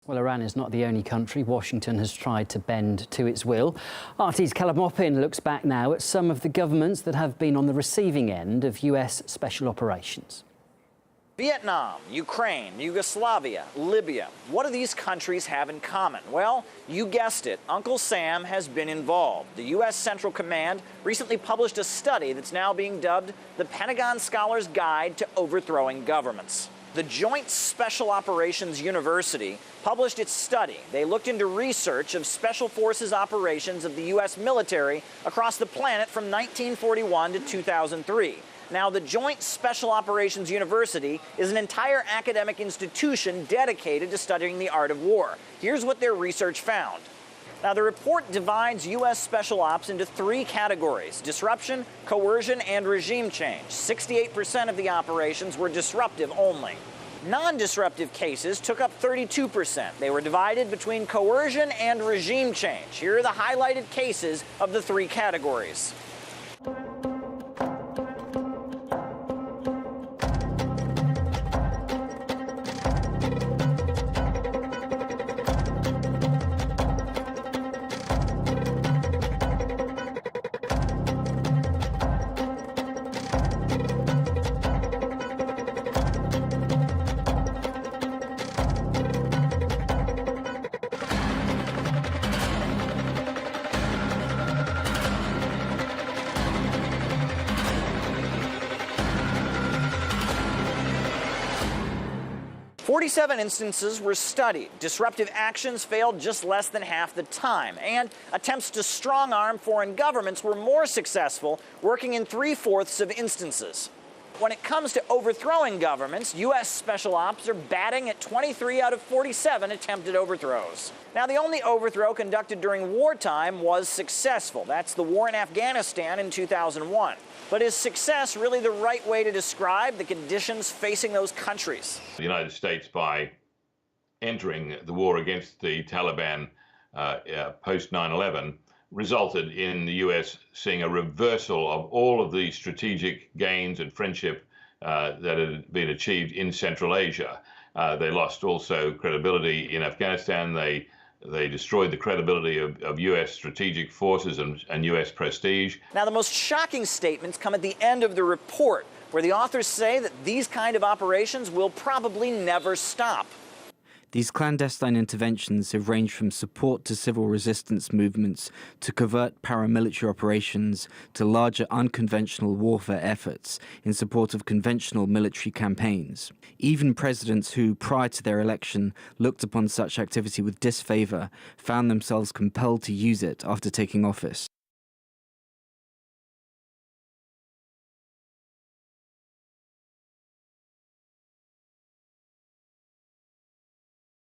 Well, Iran is not the only country Washington has tried to bend to its will. RT's Maupin looks back now at some of the governments that have been on the receiving end of US special operations. Vietnam, Ukraine, Yugoslavia, Libya. What do these countries have in common? Well, you guessed it, Uncle Sam has been involved. The U.S. Central Command recently published a study that's now being dubbed the Pentagon Scholar's Guide to Overthrowing Governments. The Joint Special Operations University published its study. They looked into research of Special Forces operations of the U.S. military across the planet from 1941 to 2003. Now, the Joint Special Operations University is an entire academic institution dedicated to studying the art of war. Here's what their research found. Now, the report divides U.S. Special Ops into three categories: disruption, coercion, and regime change. 68% of the operations were disruptive only. Non-disruptive cases took up 32%. They were divided between coercion and regime change. Here are the highlighted cases of the three categories. "47 instances were studied. Disruptive actions failed just less than half the time, and attempts to strong-arm foreign governments were more successful, working in 3/4 of instances. When it comes to overthrowing governments, U.S. Special Ops are batting at 23 out of 47 attempted overthrows. Now, the only overthrow conducted during wartime was successful. That's the war in Afghanistan in 2001. But is success really the right way to describe the conditions facing those countries? The United States, by entering the war against the Taliban post 9/11, resulted in the U.S. seeing a reversal of all of the strategic gains and friendship that had been achieved in Central Asia. They lost also credibility in Afghanistan. They destroyed the credibility of U.S. strategic forces and U.S. prestige. Now, the most shocking statements come at the end of the report, where the authors say that these kind of operations will probably never stop. These clandestine interventions have ranged from support to civil resistance movements to covert paramilitary operations to larger unconventional warfare efforts in support of conventional military campaigns. Even presidents who, prior to their election, looked upon such activity with disfavor found themselves compelled to use it after taking office.